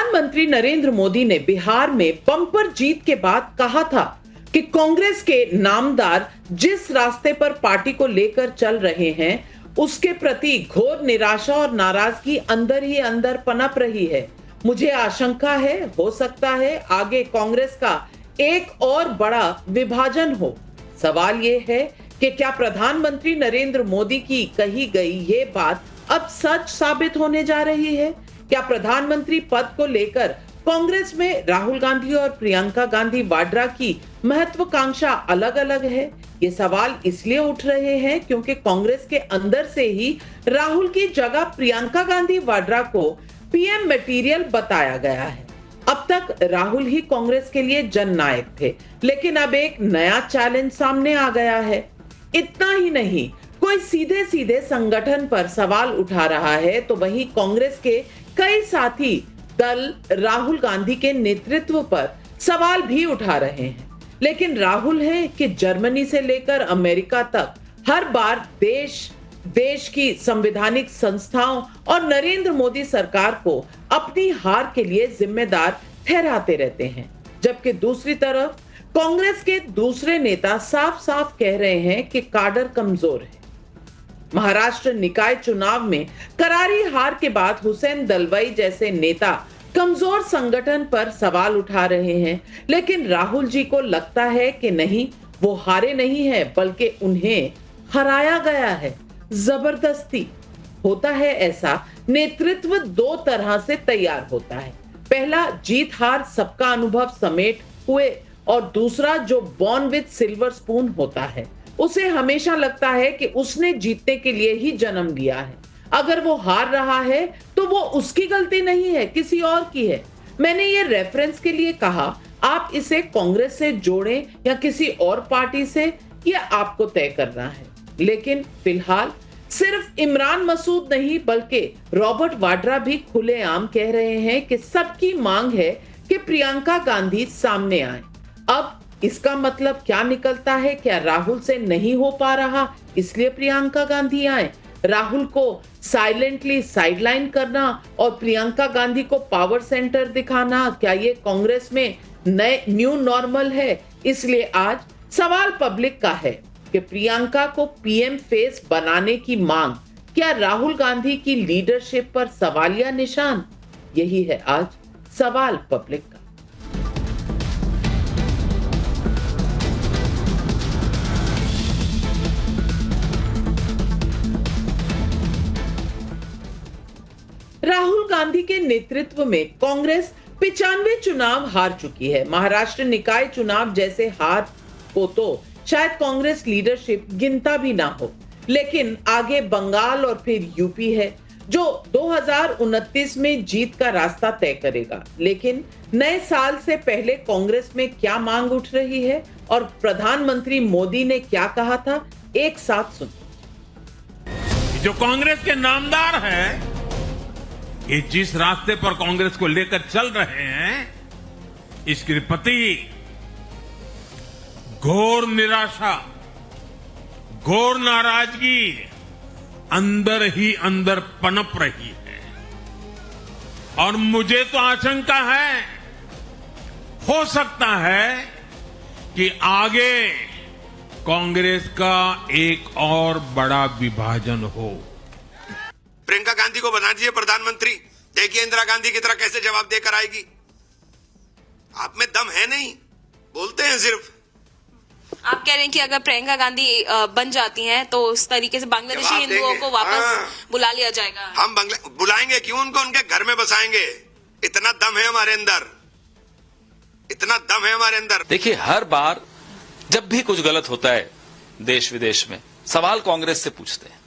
प्रधानमंत्री नरेंद्र मोदी ने बिहार में बम्पर जीत के बाद कहा था कि कांग्रेस के नामदार जिस रास्ते पर पार्टी को लेकर चल रहे हैं उसके प्रति घोर निराशा और नाराजगी अंदर ही अंदर पनप रही है। मुझे आशंका है, हो सकता है आगे कांग्रेस का एक और बड़ा विभाजन हो। सवाल ये है कि क्या प्रधानमंत्री नरेंद्र मोदी की कही गई ये बात अब सच साबित होने जा रही है? क्या प्रधानमंत्री पद को लेकर कांग्रेस में राहुल गांधी और प्रियंका गांधी वाड्रा की महत्वाकांक्षा अलग अलग है? ये सवाल इसलिए उठ रहे हैं क्योंकि कांग्रेस के अंदर से ही राहुल की जगह प्रियंका गांधी वाड्रा को पीएम मटेरियल बताया गया है। अब तक राहुल ही कांग्रेस के लिए जननायक थे, लेकिन अब एक नया चैलेंज सामने आ गया है। इतना ही नहीं, कोई सीधे सीधे संगठन पर सवाल उठा रहा है तो वहीं कांग्रेस के कई साथी दल राहुल गांधी के नेतृत्व पर सवाल भी उठा रहे हैं। लेकिन राहुल है कि जर्मनी से लेकर अमेरिका तक हर बार देश की संवैधानिक संस्थाओं और नरेंद्र मोदी सरकार को अपनी हार के लिए जिम्मेदार ठहराते रहते हैं, जबकि दूसरी तरफ कांग्रेस के दूसरे नेता साफ साफ कह रहे हैं कि काडर कमजोर है। महाराष्ट्र निकाय चुनाव में करारी हार के बाद हुसैन दलवाई जैसे नेता कमजोर संगठन पर सवाल उठा रहे हैं, लेकिन राहुल जी को लगता है कि नहीं, वो हारे नहीं है बल्कि उन्हें हराया गया है जबरदस्ती। होता है ऐसा, नेतृत्व दो तरह से तैयार होता है। पहला, जीत हार सबका अनुभव समेट हुए, और दूसरा जो बॉर्न विद सिल्वर स्पून होता है, उसे हमेशा लगता है कि उसने जीतने के लिए ही जन्म लिया है। अगर वो हार रहा है तो वो उसकी गलती नहीं है, किसी और की है। मैंने ये रेफरेंस के लिए कहा, आप इसे कांग्रेस से जोड़ें या किसी और पार्टी से, ये आपको तय करना है। लेकिन फिलहाल सिर्फ इमरान मसूद नहीं बल्कि रॉबर्ट वाड्रा भी खुलेआम कह रहे हैं कि सबकी मांग है कि प्रियंका गांधी सामने आए। अब इसका मतलब क्या निकलता है? क्या राहुल से नहीं हो पा रहा इसलिए प्रियंका गांधी आए? राहुल को साइलेंटली साइडलाइन करना और प्रियंका गांधी को पावर सेंटर दिखाना, क्या ये कांग्रेस में न्यू नॉर्मल है? इसलिए आज सवाल पब्लिक का है कि प्रियंका को पीएम फेस बनाने की मांग क्या राहुल गांधी की लीडरशिप पर सवालिया निशान? यही है आज सवाल पब्लिक का। राहुल गांधी के नेतृत्व में कांग्रेस 95 चुनाव हार चुकी है। महाराष्ट्र निकाय चुनाव जैसे हार को तो शायद कांग्रेस लीडरशिप गिनता भी ना हो, लेकिन आगे बंगाल और फिर यूपी है जो 2029 में जीत का रास्ता तय करेगा। लेकिन नए साल से पहले कांग्रेस में क्या मांग उठ रही है और प्रधानमंत्री मोदी ने क्या कहा था, एक साथ सुनिए। जो कांग्रेस के नामदार हैं, ये जिस रास्ते पर कांग्रेस को लेकर चल रहे हैं, इसके प्रति घोर निराशा, घोर नाराजगी अंदर ही अंदर पनप रही है। और मुझे तो आशंका है, हो सकता है कि आगे कांग्रेस का एक और बड़ा विभाजन हो। प्रियंका गांधी को बना दीजिए प्रधानमंत्री, देखिए इंदिरा गांधी की तरह कैसे जवाब देकर आएगी। आप में दम है नहीं, बोलते हैं सिर्फ। आप कह रहे हैं कि अगर प्रियंका गांधी बन जाती हैं तो उस तरीके से बांग्लादेशी हिंदुओं को वापस बुला लिया जाएगा। हम बुलाएंगे क्यों उनको, उनके घर में बसाएंगे। इतना दम है हमारे अंदर, इतना दम है हमारे अंदर। देखिए, हर बार जब भी कुछ गलत होता है देश विदेश में, सवाल कांग्रेस से पूछते हैं।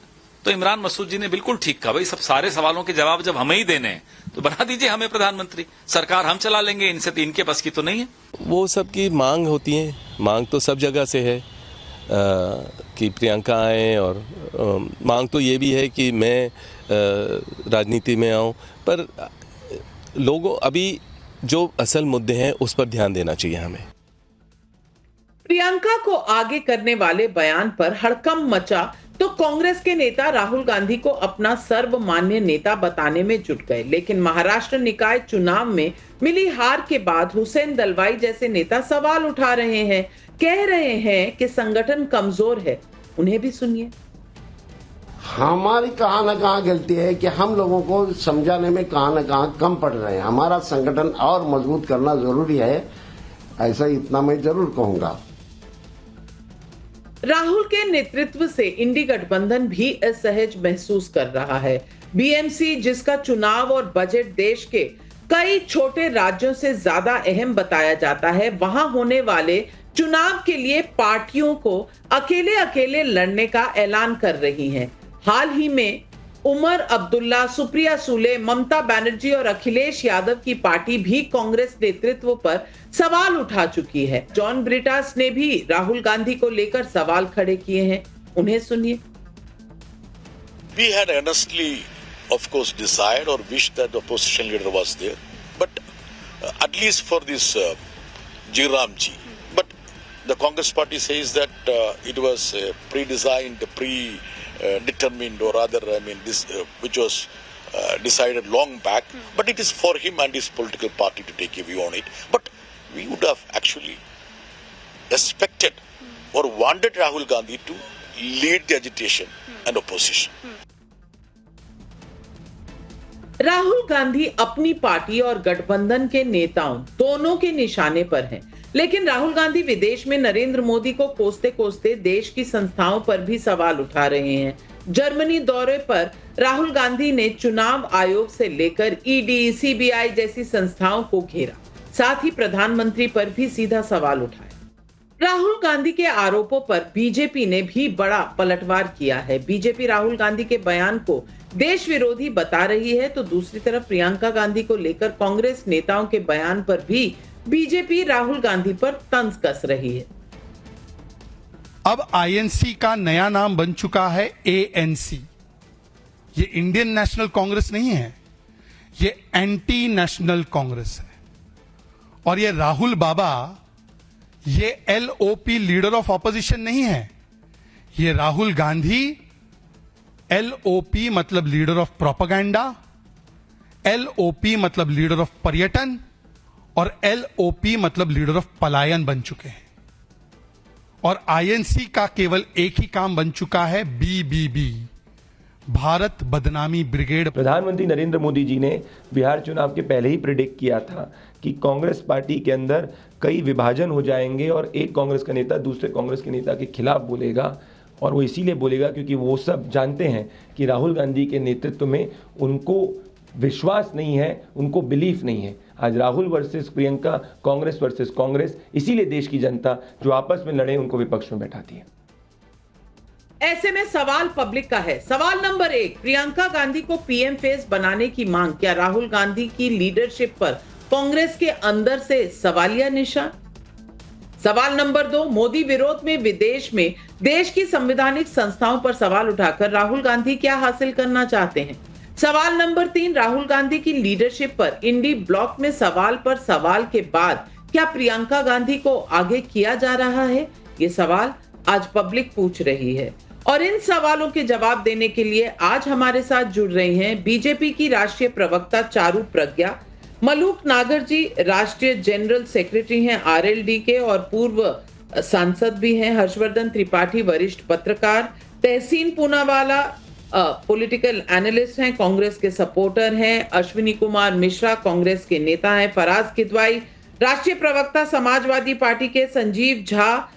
तो इमरान मसूद जी ने बिल्कुल ठीक कहा, भाई सब सारे सवालों के जवाब जब हमें ही देने हैं तो बना दीजिए हमें प्रधानमंत्री, सरकार हम चला लेंगे, इनसे तो इनके बस की तो नहीं है। वो सबकी मांग होती है, मांग तो सब जगह से है कि प्रियंका आए, और मांग तो ये भी है कि मैं राजनीति में आऊं, पर लोगों अभी जो असल मुद्दे हैं उस पर ध्यान देना चाहिए हमें। प्रियंका को आगे करने वाले बयान पर हड़कंप मचा तो कांग्रेस के नेता राहुल गांधी को अपना सर्वमान्य नेता बताने में जुट गए। लेकिन महाराष्ट्र निकाय चुनाव में मिली हार के बाद हुसैन दलवाई जैसे नेता सवाल उठा रहे हैं, कह रहे हैं कि संगठन कमजोर है। उन्हें भी सुनिए। हमारी कहां ना कहां गलती है कि हम लोगों को समझाने में कहां ना कहां कम पड़ रहे हैं। हमारा संगठन और मजबूत करना जरूरी है, ऐसा इतना मैं जरूर कहूंगा। राहुल के नेतृत्व से इंडी गठबंधन भी असहज महसूस कर रहा है। बीएमसी, जिसका चुनाव और बजट देश के कई छोटे राज्यों से ज्यादा अहम बताया जाता है, वहां होने वाले चुनाव के लिए पार्टियों को अकेले अकेले लड़ने का ऐलान कर रही हैं। हाल ही में उमर अब्दुल्ला, सुप्रिया सुले, ममता बनर्जी और अखिलेश यादव की पार्टी भी कांग्रेस नेतृत्व पर सवाल उठा चुकी है। जॉन ब्रिटास ने भी राहुल गांधी को लेकर सवाल खड़े किए हैं। उन्हें सुनिए। We had earnestly, of course, desired or wished that the opposition leader was there, but at least for this Jairam ji. But the Congress party says that it was pre-designed, determined, or rather, I mean, this which was decided long back. But it is for him and his political party to take a view on it. But we would have actually expected or wanted Rahul Gandhi to lead the agitation and opposition. Rahul Gandhi अपनी party और गठबंधन के नेताओं दोनों के निशाने पर हैं। लेकिन राहुल गांधी विदेश में नरेंद्र मोदी को कोसते कोसते देश की संस्थाओं पर भी सवाल उठा रहे हैं। जर्मनी दौरे पर राहुल गांधी ने चुनाव आयोग से लेकर ईडी, सीबीआई जैसी संस्थाओं को घेरा, साथ ही प्रधानमंत्री पर भी सीधा सवाल उठाया। राहुल गांधी के आरोपों पर बीजेपी ने भी बड़ा पलटवार किया है। बीजेपी राहुल गांधी के बयान को देश विरोधी बता रही है, तो दूसरी तरफ प्रियंका गांधी को लेकर कांग्रेस नेताओं के बयान पर भी बीजेपी राहुल गांधी पर तंज कस रही है। अब आईएनसी का नया नाम बन चुका है एएनसी। ये इंडियन नेशनल कांग्रेस नहीं है, ये एंटी नेशनल कांग्रेस है। और ये राहुल बाबा ये एलओपी लीडर ऑफ ऑपोजिशन नहीं है, ये राहुल गांधी एलओपी मतलब लीडर ऑफ प्रोपेगेंडा, एलओपी मतलब लीडर ऑफ पर्यटन और एलओपी मतलब लीडर ऑफ पलायन बन चुके हैं। और आईएनसी का केवल एक ही काम बन चुका है, बीबीबी, भारत बदनामी ब्रिगेड। प्रधानमंत्री नरेंद्र मोदी जी ने बिहार चुनाव के पहले ही प्रेडिक्ट किया था कि कांग्रेस पार्टी के अंदर कई विभाजन हो जाएंगे और एक कांग्रेस का नेता दूसरे कांग्रेस के नेता के खिलाफ बोलेगा। और वो इसीलिए बोलेगा क्योंकि वो सब जानते हैं कि राहुल गांधी के नेतृत्व में उनको विश्वास नहीं है, उनको बिलीफ नहीं है। आज राहुल वर्सेस प्रियंका, कांग्रेस वर्सेस कांग्रेस, इसीलिए देश की जनता जो आपस में लड़े उनको विपक्ष में बैठाती है। ऐसे में सवाल पब्लिक का है। सवाल नंबर 1, प्रियंका गांधी को पीएम फेस बनाने की मांग, क्या राहुल गांधी की लीडरशिप पर कांग्रेस के अंदर से सवालिया निशान? सवाल नंबर 2, मोदी विरोध में विदेश में देश की संवैधानिक संस्थाओं पर सवाल उठाकर राहुल गांधी क्या हासिल करना चाहते हैं? सवाल नंबर 3, राहुल गांधी की लीडरशिप पर इंडी ब्लॉक में सवाल पर सवाल के बाद क्या प्रियंका गांधी को आगे किया जा रहा है? ये सवाल आज पब्लिक पूछ रही है। और इन सवालों के जवाब देने के लिए आज हमारे साथ जुड़ रही हैं बीजेपी की राष्ट्रीय प्रवक्ता चारू प्रज्ञा, मलूक नागर जी राष्ट्रीय जनरल सेक्रेटरी हैं आरएलडी के और पूर्व सांसद भी हैं, हर्षवर्धन त्रिपाठी वरिष्ठ पत्रकार, तहसीन पूनावाला पॉलिटिकल एनालिस्ट हैं, कांग्रेस के सपोर्टर हैं, अश्विनी कुमार मिश्रा कांग्रेस के नेता हैं, फराज किदवाई राष्ट्रीय प्रवक्ता समाजवादी पार्टी के, संजीव झा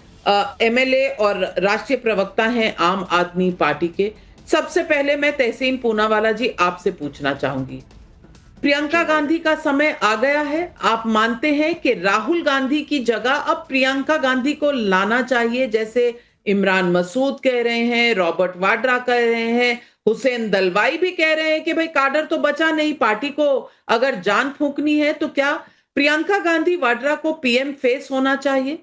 एमएलए और राष्ट्रीय प्रवक्ता हैं आम आदमी पार्टी के। सबसे पहले मैं तहसीन पूनावाला जी आपसे पूछना चाहूंगी, प्रियंका गांधी का समय आ गया है? आप मानते हैं कि राहुल गांधी की जगह अब प्रियंका गांधी को लाना चाहिए, जैसे इमरान मसूद कह रहे हैं, रॉबर्ट वाड्रा कह रहे हैं, हुसैन दलवाई भी कह रहे हैं कि भाई काडर तो बचा नहीं, पार्टी को अगर जान फूंकनी है तो क्या प्रियंका गांधी वाड्रा को पीएम फेस होना चाहिए?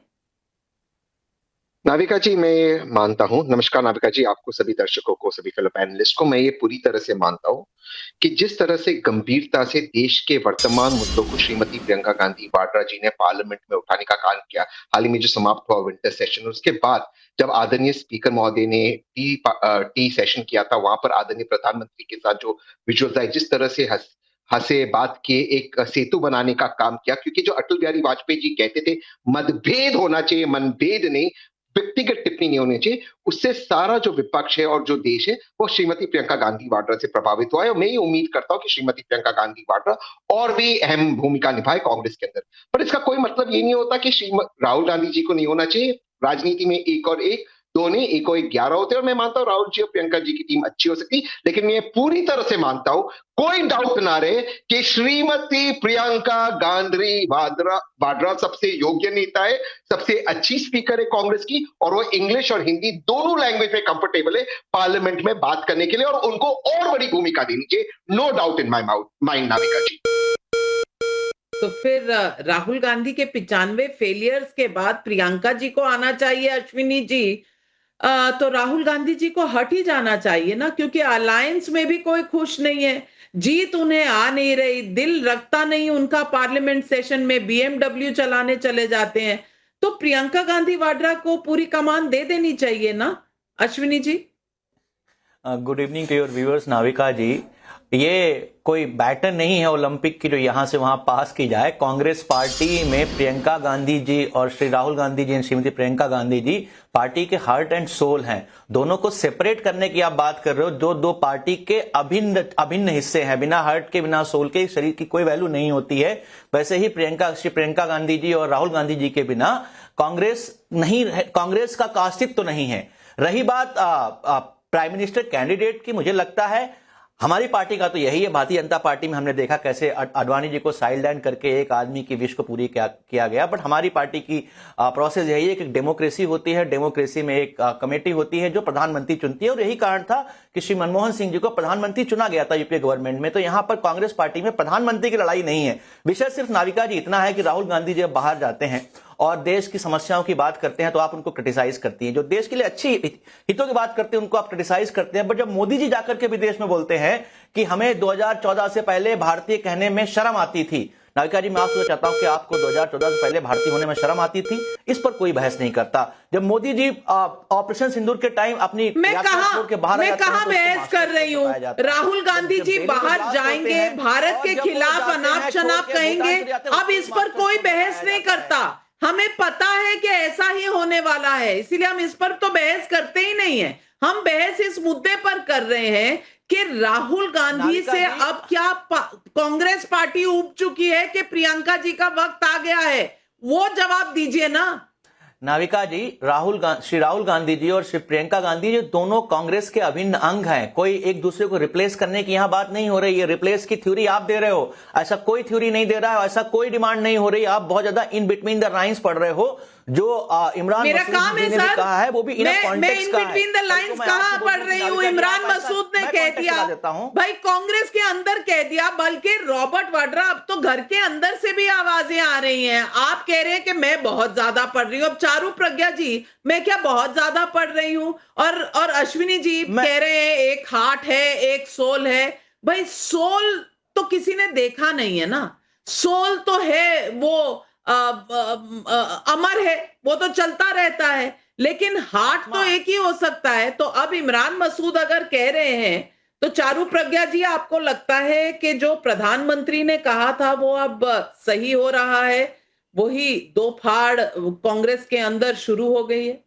नाविका जी, मैं ये मानता हूँ, नमस्कार नाविका जी, आपको, सभी दर्शकों को, सभी फेलो पैनलिस्ट को, मैं ये पूरी तरह से मानता हूँ कि जिस तरह से गंभीरता से देश के वर्तमान मुद्दों को श्रीमती प्रियंका गांधी वाड्रा जी ने पार्लियामेंट में उठाने का काम किया, हाल ही में जो समाप्त हुआ विंटर सेशन, उसके बाद जब आदरणीय स्पीकर महोदय ने टी सेशन किया था, वहां पर आदरणीय प्रधानमंत्री के साथ जो विजुअल्स आए, जिस तरह से हंसे बात के एक सेतु बनाने का काम किया, क्योंकि जो अटल बिहारी वाजपेयी जी कहते थे, मतभेद होना चाहिए, मनभेद नहीं, व्यक्तिगत टिप्पणी नहीं होनी चाहिए, उससे सारा जो विपक्ष है और जो देश है वो श्रीमती प्रियंका गांधी वाड्रा से प्रभावित हुआ है। और मैं ये उम्मीद करता हूं कि श्रीमती प्रियंका गांधी वाड्रा और भी अहम भूमिका निभाए कांग्रेस के अंदर। पर इसका कोई मतलब ये नहीं होता कि राहुल गांधी जी को नहीं होना चाहिए। राजनीति में एक और एक दो नहीं, एक और 11 होते हैं। और मैं मानता हूं राहुल जी और प्रियंका जी की टीम अच्छी हो सकती, लेकिन मैं पूरी तरह से मानता हूं, कोई डाउट ना रहे कि श्रीमती प्रियंका गांधी वाड्रा सबसे योग्य नेता है, सबसे अच्छी स्पीकर है कांग्रेस की, और वो इंग्लिश और हिंदी दोनों लैंग्वेज में कंफर्टेबल है पार्लियामेंट में बात करने के लिए, और उनको और बड़ी भूमिका देनी चाहिए, no doubt in my mind Navika ji. तो फिर राहुल गांधी के 95 फेलियर्स के बाद प्रियंका जी को आना चाहिए, अश्विनी जी, तो राहुल गांधी जी को हट ही जाना चाहिए ना, क्योंकि अलायंस में भी कोई खुश नहीं है, जीत उन्हें आ नहीं रही, दिल रखता नहीं उनका पार्लियामेंट सेशन में, बीएमडब्ल्यू चलाने चले जाते हैं, तो प्रियंका गांधी वाड्रा को पूरी कमान दे देनी चाहिए ना, Ashwini ji. Good evening to your viewers. Navika ji, ये कोई बैटर नहीं है ओलंपिक की जो यहां से वहां पास की जाए। कांग्रेस पार्टी में प्रियंका गांधी जी और श्री राहुल गांधी जी, श्रीमती प्रियंका गांधी जी पार्टी के हार्ट एंड सोल हैं। दोनों को सेपरेट करने की आप बात कर रहे हो, जो दो पार्टी के अभिन्न हिस्से हैं, बिना हार्ट के बिना सोल के शरीर की कोई वैल्यू नहीं होती है। वैसे ही श्री प्रियंका गांधी जी और राहुल गांधी जी के बिना कांग्रेस नहीं, कांग्रेस का अस्तित्व तो नहीं है। रही बात प्राइम मिनिस्टर कैंडिडेट की, मुझे लगता है हमारी पार्टी का तो यही है। भारतीय जनता पार्टी में हमने देखा कैसे आडवाणी जी को साइड लाइन करके एक आदमी की विश को पूरी किया गया, बट हमारी पार्टी की प्रोसेस यही है कि डेमोक्रेसी होती है, डेमोक्रेसी में एक कमेटी होती है जो प्रधानमंत्री चुनती है, और यही कारण था कि श्री मनमोहन सिंह जी को प्रधानमंत्री चुना गया था यूपीए गवर्नमेंट में। तो यहां पर कांग्रेस पार्टी में प्रधानमंत्री की लड़ाई नहीं है। विषय सिर्फ नाविका जी इतना है कि राहुल गांधी जब बाहर जाते हैं और देश की समस्याओं की बात करते हैं तो आप उनको क्रिटिसाइज करती हैं, जो देश के लिए अच्छी हितों की बात करते हैं उनको आप क्रिटिसाइज करते हैं। बट जब मोदी जी जाकर के विदेश में बोलते हैं कि हमें 2014 से पहले भारतीय कहने में शर्म आती थी, नाविका जी मैं आपसे चाहता हूं कि आपको 2014 से पहले भारतीय होने में शर्म आती थी, इस पर कोई बहस नहीं करता। जब मोदी जी ऑपरेशन सिंदूर के टाइम अपनी मैं कहां बहस कर रही हूं, राहुल गांधी जी बाहर जाएंगे, भारत के खिलाफ अनाप शनाप कहेंगे, अब इस पर कोई बहस नहीं करता। हमें पता है कि ऐसा ही होने वाला है, इसीलिए हम इस पर तो बहस करते ही नहीं है। हम बहस इस मुद्दे पर कर रहे हैं कि राहुल गांधी से अब क्या कांग्रेस पार्टी उब चुकी है कि प्रियंका जी का वक्त आ गया है, वो जवाब दीजिए ना। नाविका जी, श्री राहुल गांधी जी और श्री प्रियंका गांधी जी दोनों कांग्रेस के अभिन्न अंग हैं। कोई एक दूसरे को रिप्लेस करने की यहां बात नहीं हो रही है। रिप्लेस की थ्योरी आप दे रहे हो, ऐसा कोई थ्योरी नहीं दे रहा है, ऐसा कोई डिमांड नहीं हो रही। आप बहुत ज्यादा इन बिटवीन द लाइंस पढ़ रहे हो। जो इमरान मसूद ने भी कहा है वो भी इन कॉन्टेक्स्ट का है। मैं इन बिटवीन द लाइंस कहां पढ़ रही हूं? इमरान मसूद ने कह दिया, भाई कांग्रेस के अंदर कह दिया, बल्कि रॉबर्ट वाड्रा, अब तो घर के अंदर से भी आवाजें आ रही हैं। आप कह रहे हैं कि मैं बहुत ज्यादा पढ़ रही हूं। अब चारू प्रज्ञा जी, मैं क्या बहुत ज्यादा पढ़ रही हूं? और अश्विनी जी कह रहे हैं एक हार्ट है, एक सोल है। भाई सोल तो किसी ने देखा नहीं है ना, सोल तो है वो अमर है, वो तो चलता रहता है, लेकिन हार्ट तो एक ही हो सकता है। तो अब इमरान मसूद अगर कह रहे हैं तो चारू प्रज्ञा जी, आपको लगता है कि जो प्रधानमंत्री ने कहा था वो अब सही हो रहा है? वही दो फाड़ कांग्रेस के अंदर शुरू हो गई है।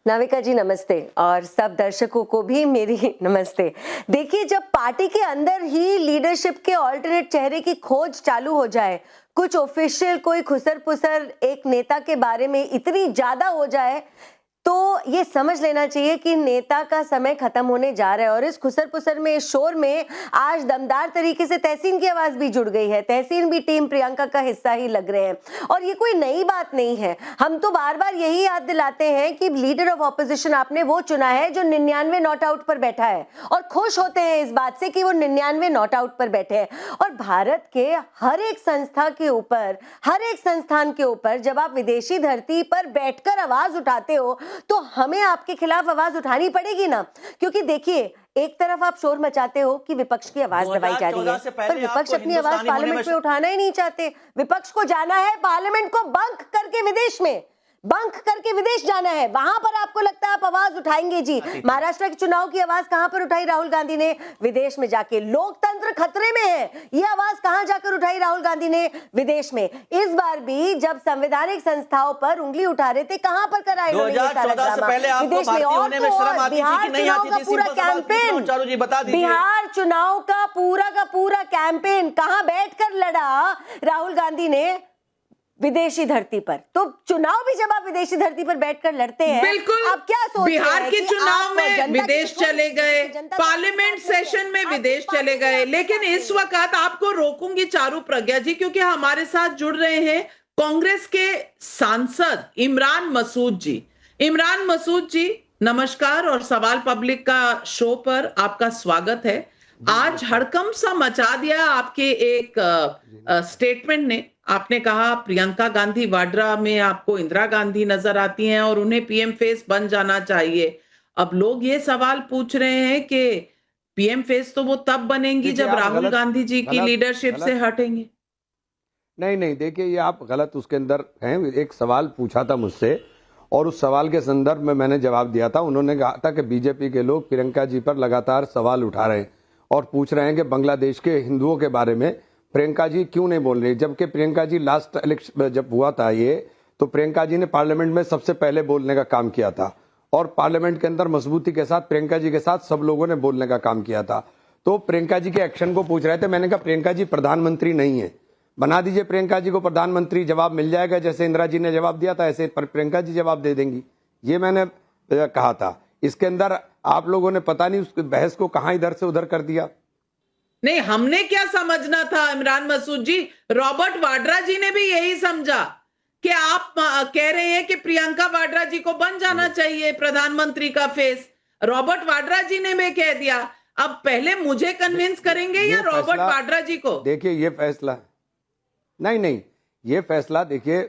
नाविका जी नमस्ते, और सब दर्शकों को भी मेरी नमस्ते। देखिए, जब पार्टी के अंदर ही लीडरशिप के ऑल्टरनेट चेहरे की खोज चालू हो जाए, कुछ ऑफिशियल कोई खुसर पुसर एक नेता के बारे में इतनी ज्यादा हो जाए, तो ये समझ लेना चाहिए कि नेता का समय खत्म होने जा रहा है। और इस खुसर पुसर में, इस शोर में आज दमदार तरीके से तहसीन की आवाज भी जुड़ गई है। तहसीन भी टीम प्रियंका का हिस्सा ही लग रहे हैं, और ये कोई नई बात नहीं है। हम तो बार बार यही याद दिलाते हैं कि लीडर ऑफ ऑपोजिशन आपने वो चुना है जो 99 नॉट आउट पर बैठा है, और खुश होते हैं इस बात से कि वो 99 नॉट आउट पर बैठे हैं। और भारत के हर एक संस्था के ऊपर, हर एक संस्थान के ऊपर जब आप विदेशी धरती पर बैठकर आवाज उठाते हो तो हमें आपके खिलाफ आवाज उठानी पड़ेगी ना। क्योंकि देखिए, एक तरफ आप शोर मचाते हो कि विपक्ष की आवाज दबाई जा रही है, पर विपक्ष अपनी आवाज पार्लियामेंट में उठाना ही नहीं चाहते। विपक्ष को जाना है पार्लियामेंट को बंक करके विदेश में, बंक करके विदेश जाना है, वहां पर आपको लगता है आप आवाज उठाएंगे जी। महाराष्ट्र के चुनाव की आवाज कहां पर उठाई राहुल गांधी ने? विदेश में जाके। लोकतंत्र खतरे में है, ये आवाज कहां जाकर उठाई राहुल गांधी ने? विदेश में। इस बार भी जब संवैधानिक संस्थाओं पर उंगली उठा रहे थे, कहां पर कराया? 2014 से पहले आपको भर्ती होने में शर्म आती थी कि नहीं आती थी? पूरा कैंपेन, चारू जी बता दीजिए। बिहार चुनाव का पूरा कैंपेन कहां बैठकर लड़ा राहुल गांधी ने? विदेशी धरती पर। तो चुनाव भी जब आप विदेशी धरती पर बैठकर लड़ते हैं, बिल्कुल, आप क्या सोच रहे हैं? बिहार के चुनाव में विदेश चले गए, पार्लियामेंट सेशन में विदेश चले गए। लेकिन इस वक्त आपको रोकूंगी चारू प्रज्ञा जी, क्योंकि हमारे साथ जुड़ रहे हैं कांग्रेस के सांसद इमरान मसूद जी। इमरान मसूद जी नमस्कार, और सवाल पब्लिक का शो पर आपका स्वागत है। आज हड़कंप सा मचा दिया आपके एक स्टेटमेंट ने। आपने कहा प्रियंका गांधी वाड्रा में आपको इंदिरा गांधी नजर आती हैं और उन्हें पीएम फेस बन जाना चाहिए। अब लोग ये सवाल पूछ रहे हैं कि पीएम फेस तो वो तब बनेंगी जब राहुल गांधी जी की लीडरशिप से हटेंगे। नहीं, देखिए ये आप गलत उसके अंदर हैं। एक सवाल पूछा था मुझसे और उस सवाल के संदर्भ में मैंने जवाब दिया था। उन्होंने कहा था कि बीजेपी के लोग प्रियंका जी पर लगातार सवाल उठा रहे हैं और पूछ रहे हैं कि बांग्लादेश के हिंदुओं के बारे में प्रियंका जी क्यों नहीं बोल रही, जबकि प्रियंका जी लास्ट इलेक्शन जब हुआ था ये, तो प्रियंका जी ने पार्लियामेंट में सबसे पहले बोलने का काम किया था और पार्लियामेंट के अंदर मजबूती के साथ प्रियंका जी के साथ सब लोगों ने बोलने का काम किया था। तो प्रियंका जी के एक्शन को पूछ रहे थे। मैंने कहा प्रियंका जी प्रधानमंत्री नहीं है, बना दीजिए प्रियंका जी को प्रधानमंत्री, जवाब मिल जाएगा। जैसे इंदिरा जी ने जवाब दिया था ऐसे प्रियंका जी जवाब दे देंगी, ये मैंने कहा था। इसके अंदर आप लोगों ने पता नहीं उस बहस को कहां इधर से उधर कर दिया। नहीं, हमने क्या समझना था इमरान मसूद जी? रॉबर्ट वाड्रा जी ने भी यही समझा कि आप कह रहे हैं कि प्रियंका वाड्रा जी को बन जाना चाहिए प्रधानमंत्री का फेस। रॉबर्ट वाड्रा जी ने भी कह दिया। अब पहले मुझे कन्विंस करेंगे या रॉबर्ट वाड्रा जी को? देखिए ये फैसला नहीं, ये फैसला देखिए,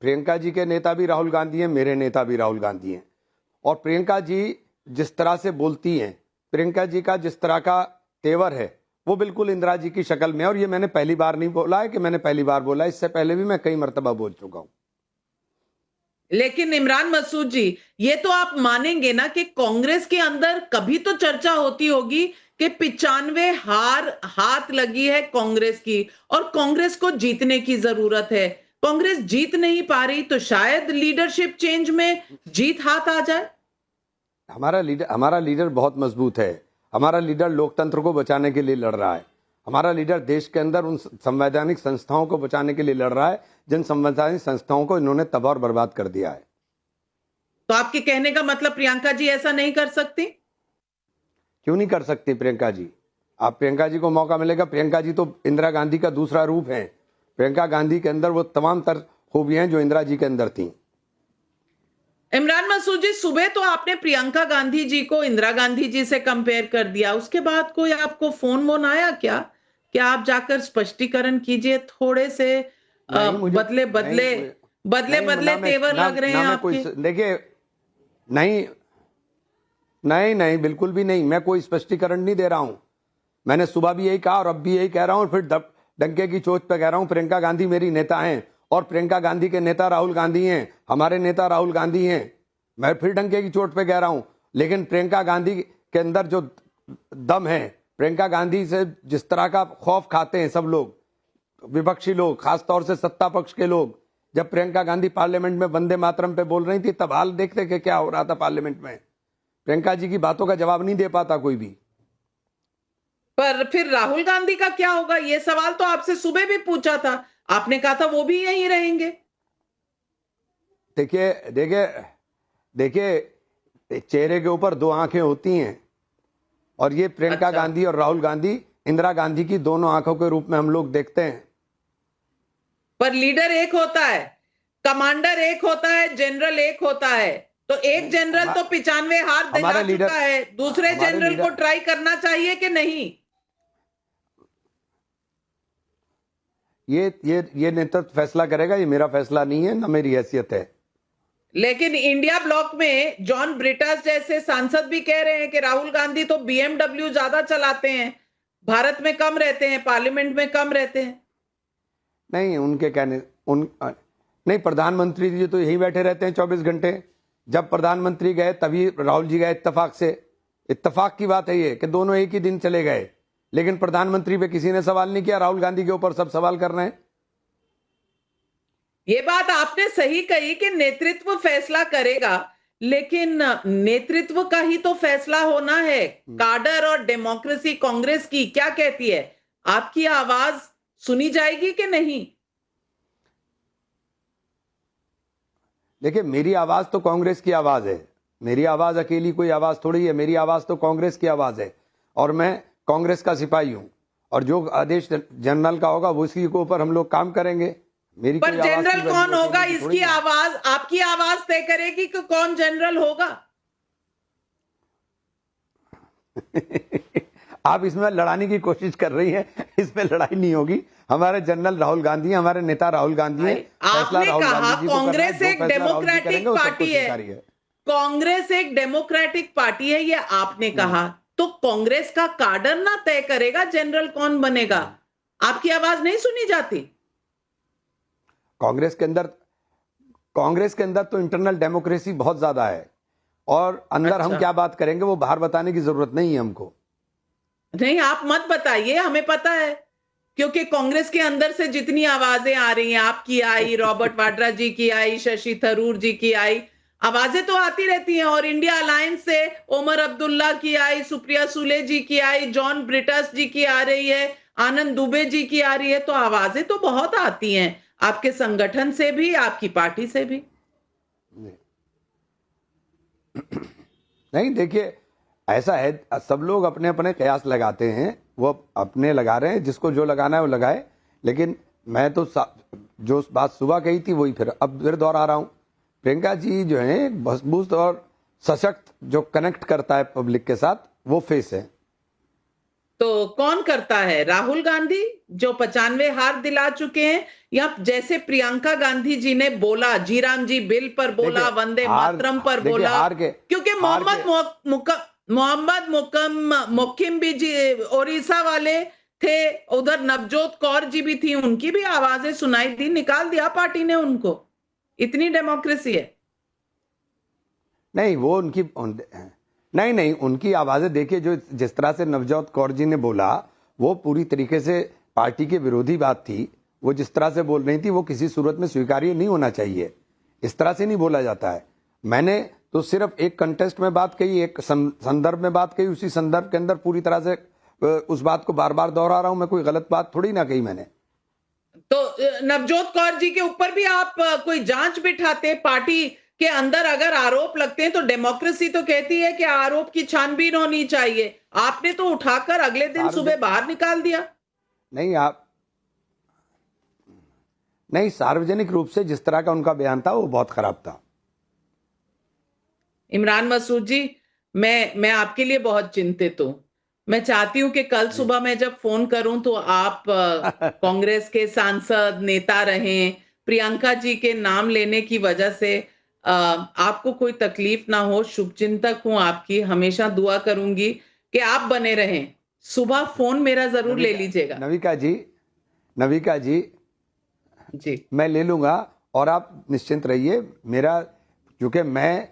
प्रियंका जी के नेता भी राहुल गांधी हैं, मेरे नेता भी राहुल गांधी हैं, और प्रियंका जी जिस तरह से बोलती हैं, प्रियंका जी का जिस तरह का तेवर है, वो बिल्कुल इंदिरा जी की शक्ल में है। और ये मैंने पहली बार नहीं बोला है कि मैंने पहली बार बोला है, इससे पहले भी मैं कई मर्तबा बोल चुका हूं। लेकिन इमरान मसूद जी, ये तो आप मानेंगे ना कि कांग्रेस के अंदर कभी तो चर्चा होती होगी कि 95 हार हाथ लगी है कांग्रेस की और कांग्रेस को जीतने की जरूरत है। कांग्रेस जीत नहीं पा रही, तो शायद लीडरशिप चेंज में जीत हाथ आ जाए। हमारा लीडर बहुत मजबूत है। हमारा लीडर लोकतंत्र को बचाने के लिए लड़ रहा है। हमारा लीडर देश के अंदर उन संवैधानिक संस्थाओं को बचाने के लिए लड़ रहा है जिन संवैधानिक संस्थाओं को इन्होंने तबाह और बर्बाद कर दिया है। तो आपके कहने का मतलब प्रियंका जी ऐसा नहीं कर सकती? क्यों नहीं कर सकती प्रियंका जी? आप प्रियंका जी को मौका मिलेगा। प्रियंका जी तो इंदिरा गांधी का दूसरा रूप है। प्रियंका गांधी के अंदर वो तमाम खूबियां हैं जो इंदिरा जी के अंदर थी। इमरान मसूद जी, सुबह तो आपने प्रियंका गांधी जी को इंदिरा गांधी जी से कंपेयर कर दिया, उसके बाद कोई आपको फोन वोन आया क्या कि आप जाकर स्पष्टीकरण कीजिए? थोड़े से बदले तेवर लग रहे हैं आपके। देखिए नहीं, बिल्कुल भी नहीं। मैं कोई स्पष्टीकरण नहीं दे रहा हूं। मैंने सुबह भी यही कहा और अब भी यही कह रहा हूं, फिर डंके की चोट पे कह रहा हूं। प्रियंका गांधी मेरी नेता हैं और प्रियंका गांधी के नेता राहुल गांधी हैं, हमारे नेता राहुल गांधी हैं। मैं फिर डंके की चोट पे कह रहा हूं, लेकिन प्रियंका गांधी के अंदर जो दम है, प्रियंका गांधी से जिस तरह का खौफ खाते हैं सब लोग, विपक्षी लोग, खासतौर से सत्ता पक्ष के लोग। जब प्रियंका गांधी पार्लियामेंट में वंदे मातरम पे बोल रही थी, तब हाल देखते कि क्या हो रहा था पार्लियामेंट में। प्रियंका जी की बातों का जवाब नहीं दे पाता कोई भी। पर फिर राहुल गांधी का क्या होगा? ये सवाल तो आपसे सुबह भी पूछा था, आपने कहा था वो भी यहीं रहेंगे। देखिए चेहरे के ऊपर दो आंखें होती हैं और ये प्रियंका गांधी और राहुल गांधी इंदिरा गांधी की दोनों आंखों के रूप में हम लोग देखते हैं। पर लीडर एक होता है, कमांडर एक होता है, जनरल एक होता है। तो एक जनरल तो 95 हार दिला चुका है, दूसरे जनरल को ट्राई करना चाहिए कि नहीं? ये नेतृत्व फैसला करेगा, ये मेरा फैसला नहीं है, ना मेरी हैसियत है। लेकिन इंडिया ब्लॉक में जॉन ब्रिटास जैसे सांसद भी कह रहे हैं कि राहुल गांधी तो BMW ज्यादा चलाते हैं, भारत में कम रहते हैं, पार्लियामेंट में कम रहते हैं। नहीं, उनके कहने नहीं, प्रधानमंत्री जी तो यहीं बैठे रहते हैं 24 घंटे। जब प्रधानमंत्री गए तभी राहुल जी गए इत्तेफाक से। इत्तेफाक की बात है ये कि दोनों एक ही दिन चले गए, लेकिन प्रधानमंत्री पे किसी ने सवाल नहीं किया। राहुल गांधी के ऊपर सब सवाल कर रहे हैं। ये बात आपने सही कही कि नेतृत्व फैसला करेगा, लेकिन नेतृत्व का ही तो फैसला होना है। काडर और डेमोक्रेसी कांग्रेस की क्या कहती है? आपकी आवाज सुनी जाएगी कि नहीं? देखिए, मेरी आवाज तो कांग्रेस की आवाज है। मेरी आवाज अकेली कोई आवाज थोड़ी है। मेरी आवाज तो कांग्रेस की आवाज है और मैं कांग्रेस का सिपाही हूं, और जो आदेश जनरल का होगा वो उसी के ऊपर हम लोग काम करेंगे। मेरी पर जनरल कौन होगा, इसकी आवाज आपकी आवाज तय करेगी कि कौन जनरल होगा। आप इसमें लड़ाने की कोशिश कर रही हैं, इसमें लड़ाई नहीं होगी। हमारे जनरल राहुल गांधी, हमारे नेता राहुल गांधी है। आपने कहा कांग्रेस एक डेमोक्रेटिक पार्टी है, कांग्रेस एक डेमोक्रेटिक पार्टी है, ये आपने कहा। तो कांग्रेस का काडर ना तय करेगा जनरल कौन बनेगा? आपकी आवाज नहीं सुनी जाती? कांग्रेस के अंदर तो इंटरनल डेमोक्रेसी बहुत ज्यादा है, और अंदर हम क्या बात करेंगे वो बाहर बताने की जरूरत नहीं है हमको। नहीं, आप मत बताइए, हमें पता है, क्योंकि कांग्रेस के अंदर से जितनी आवाजें आ रही हैं, आपकी आई, रॉबर्ट वाड्रा जी की आई, शशि थरूर जी की आई, आवाजें तो आती रहती हैं। और इंडिया अलायंस से ओमर अब्दुल्ला की आई, सुप्रिया सुले जी की आई, जॉन ब्रिटास जी की आ रही है, आनंद दुबे जी की आ रही है। तो आवाजें तो बहुत आती हैं, आपके संगठन से भी, आपकी पार्टी से भी। नहीं, देखिए, ऐसा है, सब लोग अपने अपने कयास लगाते हैं, वो अपने लगा रहे हैं, जिसको जो लगाना है वो लगाए। लेकिन मैं तो जो बात सुबह कही थी वही अब फिर दोहरा रहा हूं। प्रियंका जी जो है मजबूत और सशक्त, जो कनेक्ट करता है पब्लिक के साथ, वो फेस है। तो कौन करता है? राहुल गांधी जो 95 हार दिला चुके हैं, या जैसे प्रियंका गांधी जी ने बोला, जीराम जी बिल पर बोला, वंदे मातरम पर बोला, क्योंकि मोहम्मद मोकिम भी जी ओडिशा वाले थे, उधर नवजोत कौर जी भी थी, उनकी भी आवाजें सुनाई दी, निकाल दिया पार्टी ने उनको। इतनी डेमोक्रेसी है। नहीं, वो उनकी नहीं, उनकी आवाजें देखिए, जो जिस तरह से नवजोत कौर जी ने बोला, वो पूरी तरीके से पार्टी के विरोधी बात थी। वो जिस तरह से बोल रही थी वो किसी सूरत में स्वीकार्य नहीं होना चाहिए। इस तरह से नहीं बोला जाता है। मैंने तो सिर्फ एक कंटेस्ट में बात कही, एक संदर्भ में बात कही, उसी संदर्भ के अंदर पूरी तरह से उस बात को बार बार दोहरा रहा हूं। मैं कोई गलत बात थोड़ी ना कही मैंने। तो नवजोत कौर जी के ऊपर भी आप कोई जांच बिठाते? पार्टी के अंदर अगर आरोप लगते हैं तो डेमोक्रेसी तो कहती है कि आरोप की छानबीन होनी चाहिए। आपने तो उठाकर अगले दिन सुबह बाहर निकाल दिया। नहीं, सार्वजनिक रूप से जिस तरह का उनका बयान था वो बहुत खराब था। इमरान मसूद जी, मैं आपके लिए बहुत चिंतित हूं। मैं चाहती हूं कि कल सुबह मैं जब फोन करूं तो आप कांग्रेस के सांसद नेता रहें। प्रियंका जी के नाम लेने की वजह से आपको कोई तकलीफ ना हो। शुभचिंतक हूं आपकी, हमेशा दुआ करूंगी कि आप बने रहें। सुबह फोन मेरा जरूर ले लीजिएगा। नविका जी मैं ले लूंगा, और आप निश्चिंत रहिए। मेरा, क्योंकि मैं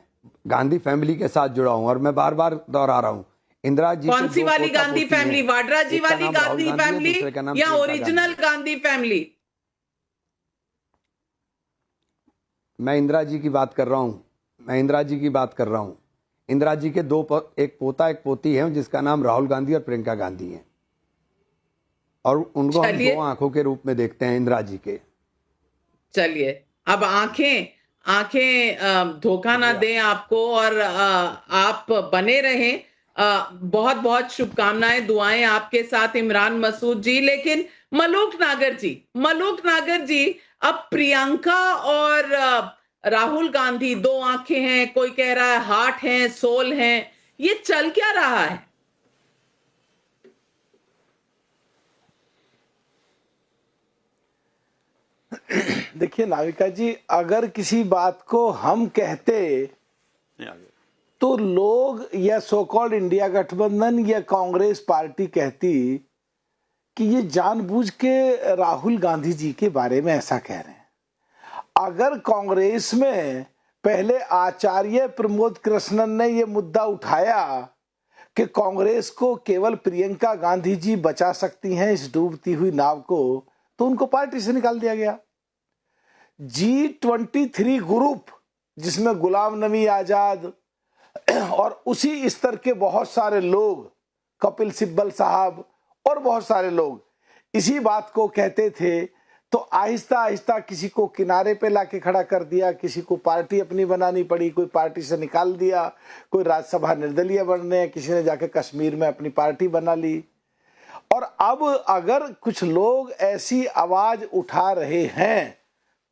गांधी फैमिली के साथ जुड़ा हूं, और मैं बार बार दोहरा रहा हूं, इंदिरा जी कौन सी वाली गांधी फैमिली? वाड्रा जी वाली गांधी फैमिली या ओरिजिनल गांधी फैमिली? मैं इंदिरा जी की बात कर रहा हूं। इंदिरा जी के एक पोता एक पोती है, जिसका नाम राहुल गांधी और प्रियंका गांधी है, और उनको हम दो आंखों के रूप में देखते हैं इंदिरा जी के। चलिए, अब आंखें धोखा ना दें आपको, और आप बने रहें। बहुत बहुत शुभकामनाएं, दुआएं आपके साथ इमरान मसूद जी। लेकिन मलूक नागर जी, अब प्रियंका और राहुल गांधी दो आंखें हैं, कोई कह रहा है हार्ट हैं, सोल हैं, ये चल क्या रहा है? देखिए नाविका जी, अगर किसी बात को हम कहते तो लोग या सो कॉल्ड इंडिया गठबंधन या कांग्रेस पार्टी कहती कि ये जानबूझ के राहुल गांधी जी के बारे में ऐसा कह रहे हैं। अगर कांग्रेस में पहले आचार्य प्रमोद कृष्णन ने ये मुद्दा उठाया कि कांग्रेस को केवल प्रियंका गांधी जी बचा सकती हैं इस डूबती हुई नाव को, तो उनको पार्टी से निकाल दिया गया। G23 ग्रुप, जिसमें गुलाम नबी आजाद और इसी स्तर के बहुत सारे लोग, कपिल सिब्बल साहब और बहुत सारे लोग इसी बात को कहते थे, तो आहिस्ता आहिस्ता किसी को किनारे पे लाके खड़ा कर दिया, किसी को पार्टी अपनी बनानी पड़ी, कोई पार्टी से निकाल दिया, कोई राज्यसभा निर्दलीय बनने हैं, किसी ने जाके कश्मीर में अपनी पार्टी बना ली। और अब अगर कुछ लोग ऐसी आवाज उठा रहे हैं,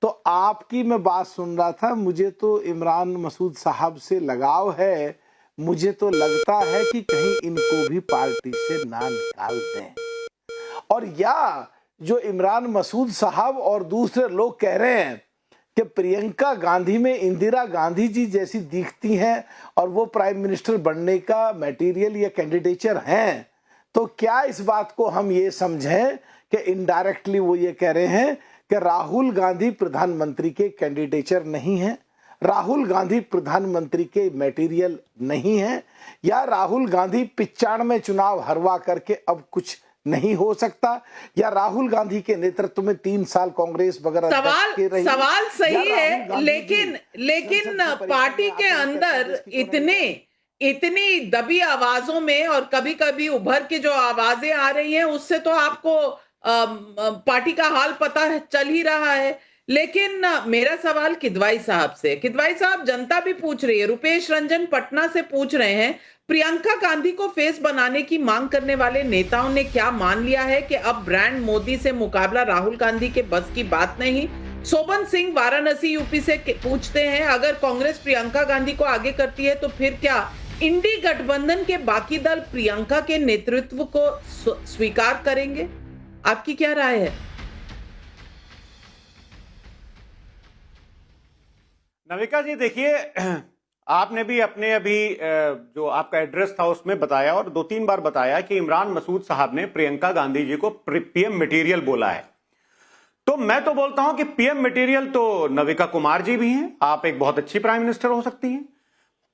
तो आपकी मैं बात सुन रहा था, मुझे तो इमरान मसूद साहब से लगाव है, मुझे तो लगता है कि कहीं इनको भी पार्टी से ना निकाल दें। और या जो इमरान मसूद साहब और दूसरे लोग कह रहे हैं कि प्रियंका गांधी में इंदिरा गांधी जी जैसी दिखती हैं और वो प्राइम मिनिस्टर बनने का मटेरियल या कैंडिडेचर हैं, तो क्या इस बात को हम ये समझें कि इनडायरेक्टली वो ये कह रहे हैं कि राहुल गांधी प्रधानमंत्री के कैंडिडेचर नहीं है, राहुल गांधी प्रधानमंत्री के मटेरियल नहीं है, या राहुल गांधी 95 में चुनाव हरवा करके अब कुछ नहीं हो सकता, या राहुल गांधी के नेतृत्व में 3 साल कांग्रेस वगैरह सवाल सही है, लेकिन पार्टी के अंदर इतनी दबी आवाजों में और कभी कभी उभर के जो आवाजें आ रही हैं, उससे तो आपको पार्टी का हाल पता है, चल ही रहा है। लेकिन मेरा सवाल किदवाई साहब से, किदवाई साहब, जनता भी पूछ रही है, रुपेश रंजन पटना से पूछ रहे हैं, प्रियंका गांधी को फेस बनाने की मांग करने वाले नेताओं ने क्या मान लिया है कि अब ब्रांड मोदी से मुकाबला राहुल गांधी के बस की बात नहीं? शोभन सिंह वाराणसी यूपी से पूछते हैं, अगर कांग्रेस प्रियंका गांधी को आगे करती है तो फिर क्या इंडी गठबंधन के बाकी दल प्रियंका के नेतृत्व को स्वीकार करेंगे? आपकी क्या राय है? नविका जी, देखिए, आपने भी अपने अभी जो आपका एड्रेस था उसमें बताया और 2-3 बार बताया कि इमरान मसूद साहब ने प्रियंका गांधी जी को पीएम मटेरियल बोला है। तो मैं तो बोलता हूं कि पीएम मटेरियल तो नविका कुमार जी भी हैं, आप एक बहुत अच्छी प्राइम मिनिस्टर हो सकती हैं।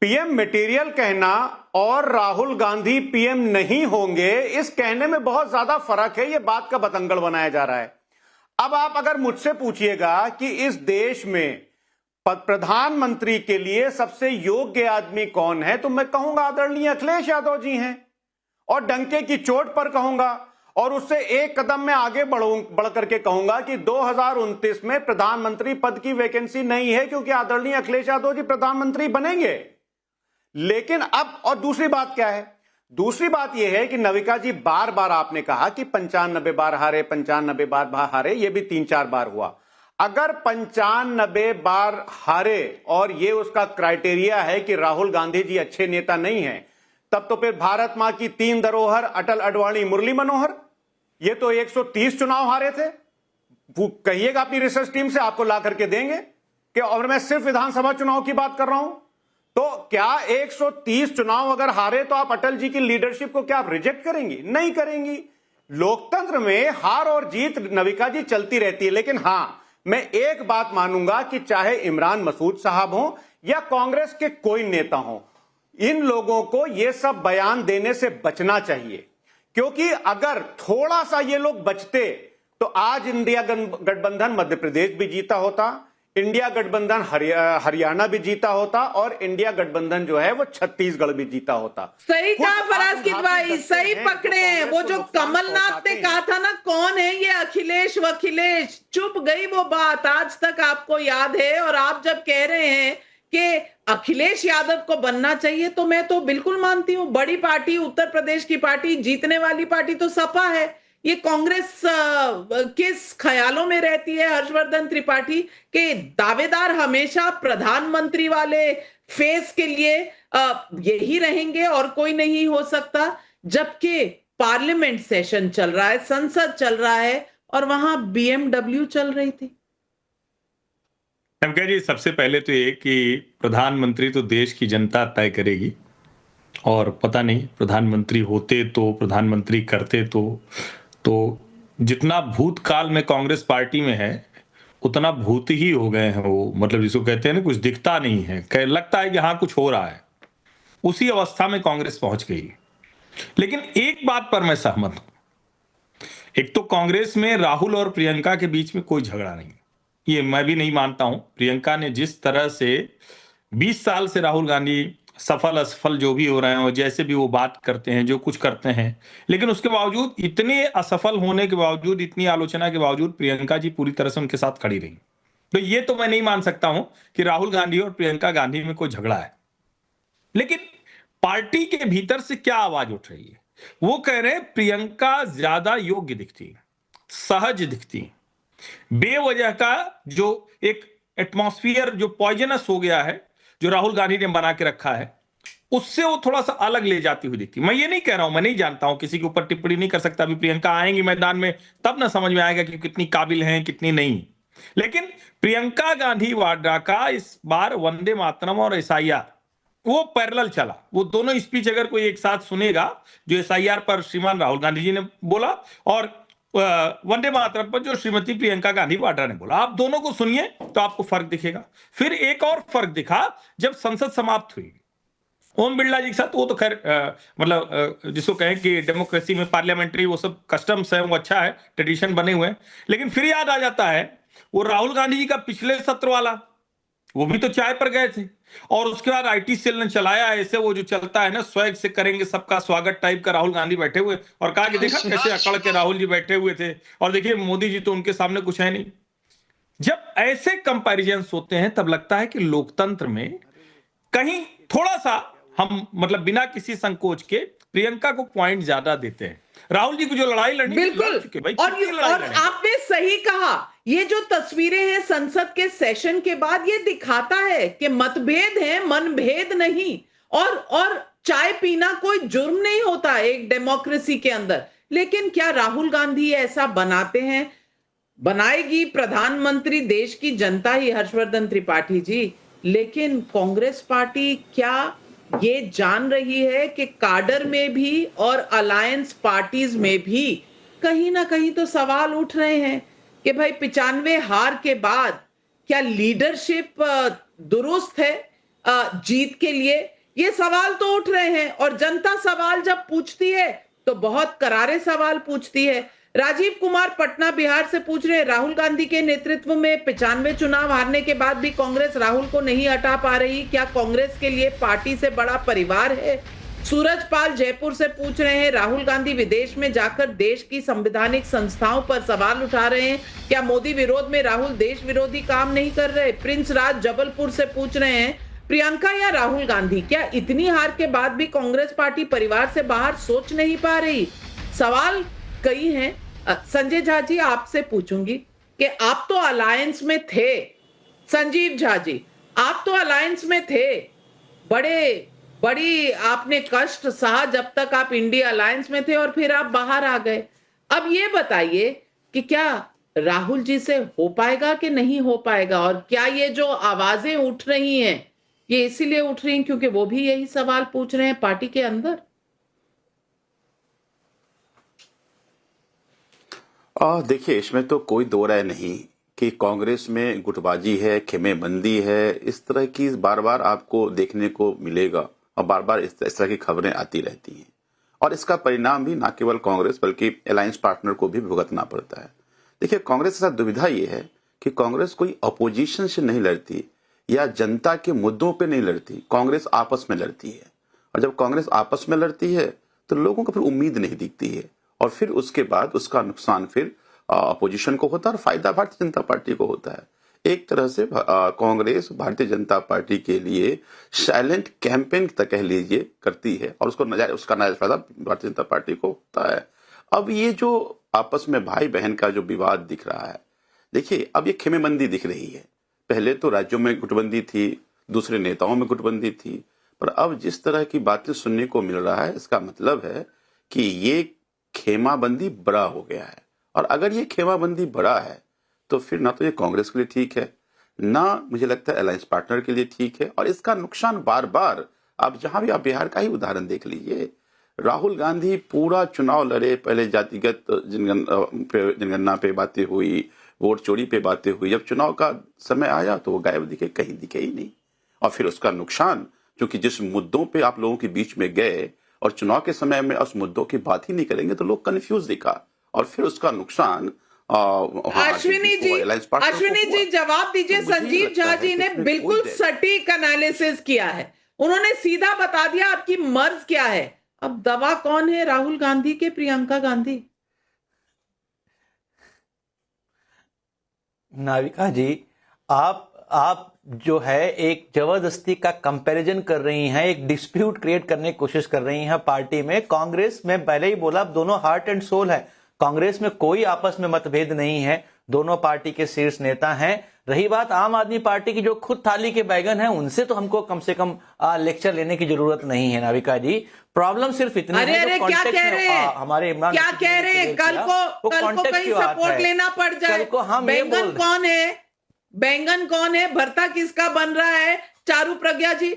पीएम मटेरियल कहना और राहुल गांधी पीएम नहीं होंगे, इस कहने में बहुत ज्यादा फर्क है। यह बात का बतंगड़ बनाया जा रहा है। अब आप अगर मुझसे पूछिएगा कि इस देश में प्रधानमंत्री के लिए सबसे योग्य आदमी कौन है, तो मैं कहूंगा आदरणीय अखिलेश यादव जी हैं, और डंके की चोट पर कहूंगा। और उससे एक कदम में आगे बढ़ करके कहूंगा कि 2029 में प्रधानमंत्री पद की वैकेंसी नहीं है, क्योंकि आदरणीय अखिलेश यादव जी प्रधानमंत्री बनेंगे। लेकिन अब और दूसरी बात क्या है? दूसरी बात यह है कि नविका जी, बार बार आपने कहा कि 95 बार हारे, 95 बार हारे, यह भी 3-4 बार हुआ। अगर 95 बार हारे और यह उसका क्राइटेरिया है कि राहुल गांधी जी अच्छे नेता नहीं हैं, तब तो फिर भारत मां की 3 धरोहर, अटल, अडवाणी, मुरली मनोहर, ये तो 130 चुनाव हारे थे। वो कहिएगा अपनी रिसर्च टीम से, आपको ला करके देंगे कि, और मैं सिर्फ विधानसभा चुनाव की बात कर रहा हूं। तो क्या 130 चुनाव अगर हारे तो आप अटल जी की लीडरशिप को क्या आप रिजेक्ट करेंगी? नहीं करेंगी। लोकतंत्र में हार और जीत नविका जी चलती रहती है। लेकिन हां, मैं एक बात मानूंगा कि चाहे इमरान मसूद साहब हों या कांग्रेस के कोई नेता हों, इन लोगों को यह सब बयान देने से बचना चाहिए, क्योंकि अगर थोड़ा सा ये लोग बचते तो आज इंडिया गठबंधन मध्य प्रदेश भी जीता होता, इंडिया गठबंधन हरियाणा भी जीता होता, और इंडिया गठबंधन जो है वो छत्तीसगढ़ भी जीता होता। सही कहा फराज किदवाई, सही पकड़े हैं। वो जो कमलनाथ ने कहा था ना, कौन है ये अखिलेश वखिलेश, चुप गई वो बात, आज तक आपको याद है। और आप जब कह रहे हैं कि अखिलेश यादव को बनना चाहिए, तो मैं तो बिल्कुल मानती हूं। बड़ी पार्टी, उत्तर प्रदेश की पार्टी, जीतने वाली पार्टी तो सपा है। ये कांग्रेस किस ख्यालों में रहती है हर्षवर्धन त्रिपाठी के दावेदार हमेशा प्रधानमंत्री वाले फेस के लिए यही रहेंगे और कोई नहीं हो सकता, जबकि पार्लियामेंट सेशन चल रहा है, संसद चल रहा है और वहां बीएमडब्ल्यू चल रही थी। प्रियंका जी, सबसे पहले तो ये कि प्रधानमंत्री तो देश की जनता तय करेगी, और पता नहीं प्रधानमंत्री होते तो, प्रधानमंत्री करते तो जितना भूतकाल में कांग्रेस पार्टी में है उतना भूत ही हो गए हैं वो, मतलब जिसको कहते हैं ना, कुछ दिखता नहीं है, लगता है कि हाँ कुछ हो रहा है, उसी अवस्था में कांग्रेस पहुंच गई। लेकिन एक बात पर मैं सहमत हूं, एक तो कांग्रेस में राहुल और प्रियंका के बीच में कोई झगड़ा नहीं, ये मैं भी नहीं मानता हूं। प्रियंका ने जिस तरह से 20 साल से राहुल गांधी सफल असफल जो भी हो रहे हैं और जैसे भी वो बात करते हैं, जो कुछ करते हैं, लेकिन उसके बावजूद, इतने असफल होने के बावजूद, इतनी आलोचना के बावजूद प्रियंका जी पूरी तरह से उनके साथ खड़ी रही। तो ये तो मैं नहीं मान सकता हूं कि राहुल गांधी और प्रियंका गांधी में कोई झगड़ा है। लेकिन पार्टी के भीतर से क्या आवाज उठ रही है, वो कह रहे हैं प्रियंका ज्यादा योग्य दिखती, सहज दिखती, बेवजह का जो एक एटमॉस्फेयर जो पॉइजनस हो गया है, जो राहुल गांधी ने बना के रखा है, उससे वो थोड़ा सा अलग ले जाती हुई दिखती। मैं ये नहीं कह रहा हूं, मैं नहीं जानता हूं, किसी के ऊपर टिप्पणी नहीं कर सकता। अभी प्रियंका आएंगी मैदान में तब ना समझ में आएगा कि कितनी काबिल हैं, कितनी नहीं। लेकिन प्रियंका गांधी वाड्रा का इस बार वंदे मातरम और एसआईआर वो पैरेलल चला। वो दोनों स्पीच अगर कोई एक साथ सुनेगा, जो एसआईआर पर श्रीमान राहुल गांधी जी ने बोला और वंदे मातरम पर जो श्रीमती प्रियंका गांधी वाड्रा ने बोला, आप दोनों को सुनिए तो आपको फर्क दिखेगा। फिर एक और फर्क दिखा जब संसद समाप्त हुई ओम बिरला जी के साथ। वो तो खैर मतलब जिसको कहें कि डेमोक्रेसी में पार्लियामेंट्री वो सब कस्टम्स है, वो अच्छा है, ट्रेडिशन बने हुए हैं। लेकिन फिर याद आ जाता है वो राहुल गांधी जी का पिछले सत्र वाला, वो भी तो चाय पर गए थे, और उसके बाद आईटी सेल ने चलाया ऐसे, वो जो चलता है ना, स्वैग से करेंगे सबका स्वागत टाइप का, राहुल गांधी बैठे हुए और कहा कि देखा कैसे अकड़ के राहुल जी बैठे हुए थे, और देखिए मोदी जी तो उनके सामने कुछ है नहीं। जब ऐसे कंपैरिजन्स होते हैं तब लगता है कि लोकतंत्र में कहीं थोड़ा सा हम मतलब बिना किसी संकोच के प्रियंका को पॉइंट ज्यादा देते हैं। राहुल जी को जो लड़ाई लड़नी, बिल्कुल, भाई, और आपने सही कहा, ये जो तस्वीरें हैं संसद के सेशन के बाद, ये दिखाता है कि मतभेद है, मनभेद नहीं। और चाय पीना कोई जुर्म नहीं होता एक डेमोक्रेसी के अंदर। लेकिन क्या राहुल गांधी ऐसा बनाते हैं? बनाएगी प्रधानमंत्री देश की जनता ही, हर्षवर्धन त्रिपाठी जी। लेकिन कांग्रेस पार्टी क्या ये जान रही है कि काडर में भी और अलायंस पार्टीज में भी कहीं ना कहीं तो सवाल उठ रहे हैं कि भाई 95 हार के बाद क्या लीडरशिप दुरुस्त है जीत के लिए? ये सवाल तो उठ रहे हैं, और जनता सवाल जब पूछती है तो बहुत करारे सवाल पूछती है। राजीव कुमार पटना बिहार से पूछ रहे हैं, राहुल गांधी के नेतृत्व में 95 चुनाव हारने के बाद भी कांग्रेस राहुल को नहीं हटा पा रही, क्या कांग्रेस के लिए पार्टी से बड़ा परिवार है? सूरज पाल जयपुर से पूछ रहे हैं, राहुल गांधी विदेश में जाकर देश की संवैधानिक संस्थाओं पर सवाल उठा रहे हैं, क्या मोदी विरोध में राहुल देश विरोधी काम नहीं कर रहे? प्रिंस राज जबलपुर से पूछ रहे हैं, प्रियंका या राहुल गांधी, क्या इतनी हार के बाद भी कांग्रेस पार्टी परिवार से बाहर सोच नहीं पा रही? सवाल कई हैं। संजय झा जी, आपसे पूछूंगी कि आप तो अलायंस में थे। संजीव झा जी, आप तो अलायंस में थे, बड़ी आपने कष्ट सहा जब तक आप इंडिया अलायंस में थे, और फिर आप बाहर आ गए। अब ये बताइए कि क्या राहुल जी से हो पाएगा कि नहीं हो पाएगा? और क्या ये जो आवाजें उठ रही हैं ये इसीलिए उठ रही हैं क्योंकि वो भी यही सवाल पूछ रहे हैं पार्टी के अंदर? देखिए, इसमें तो कोई दो राय नहीं कि कांग्रेस में गुटबाजी है, खेमेबंदी है, इस तरह की बार बार आपको देखने को मिलेगा, और बार बार इस तरह की खबरें आती रहती हैं, और इसका परिणाम भी ना केवल कांग्रेस बल्कि अलायंस पार्टनर को भी भुगतना पड़ता है। देखिए, कांग्रेस के साथ दुविधा ये है कि कांग्रेस कोई अपोजिशन से नहीं लड़ती या जनता के मुद्दों पे नहीं लड़ती, कांग्रेस आपस में लड़ती है, और जब कांग्रेस आपस में लड़ती है तो लोगों को फिर उम्मीद नहीं दिखती है, और फिर उसके बाद उसका नुकसान फिर अपोजिशन को होता है और फायदा भारतीय जनता पार्टी को होता है। एक तरह से कांग्रेस भारतीय जनता पार्टी के लिए साइलेंट कैंपेन तक कह लीजिए करती है, और उसका नाजायज फायदा भारतीय जनता पार्टी को होता है। अब ये जो आपस में भाई बहन का जो विवाद दिख रहा है, देखिए अब ये खेमेबंदी दिख रही है। पहले तो राज्यों में गुटबंदी थी, दूसरे नेताओं में गुटबंदी थी, पर अब जिस तरह की बातें सुनने को मिल रहा है, इसका मतलब है कि ये खेमाबंदी बड़ा हो गया है। और अगर ये खेमाबंदी बड़ा है तो फिर ना तो ये कांग्रेस के लिए ठीक है, ना मुझे लगता है अलायंस पार्टनर के लिए ठीक है। और इसका नुकसान बार बार आप जहां भी आप बिहार का ही उदाहरण देख लीजिए, राहुल गांधी पूरा चुनाव लड़े, पहले जातिगत जनगणना पे बातें हुई, वोट चोरी पे बातें हुई, जब चुनाव का समय आया तो वो गायब दिखे, कहीं दिखे ही नहीं। और फिर उसका नुकसान, क्योंकि जिस मुद्दों पे आप लोगों के बीच में गए और चुनाव के समय में उस मुद्दों की बात ही नहीं करेंगे तो लोग कंफ्यूज दिखा, और फिर उसका नुकसान अश्विनी जी जवाब दीजिए। संजीव झा जी ने बिल्कुल सटीक एनालिसिस किया है, उन्होंने सीधा बता दिया आपकी मर्ज क्या है। अब दवा कौन है, राहुल गांधी के प्रियंका गांधी? नाविका जी, आप जो है एक जबरदस्ती का कंपैरिजन कर रही हैं, एक डिस्प्यूट क्रिएट करने की कोशिश कर रही हैं पार्टी में। कांग्रेस में पहले ही बोला दोनों हार्ट एंड सोल है, कांग्रेस में कोई आपस में मतभेद नहीं है, दोनों पार्टी के शीर्ष नेता हैं। रही बात आम आदमी पार्टी की, जो खुद थाली के बैगन हैं, उनसे तो हमको कम से कम लेक्चर लेने की जरूरत नहीं है नाविका जी। प्रॉब्लम सिर्फ इतनी है अरे क्या कह रहे हैं, हमारे इमरान क्या कह रहे हैं, कल को कहीं सपोर्ट लेना पड़ जाए। बैंगन कौन है, बैंगन कौन है, भरता किसका बन रहा है? चारू प्रज्ञा जी।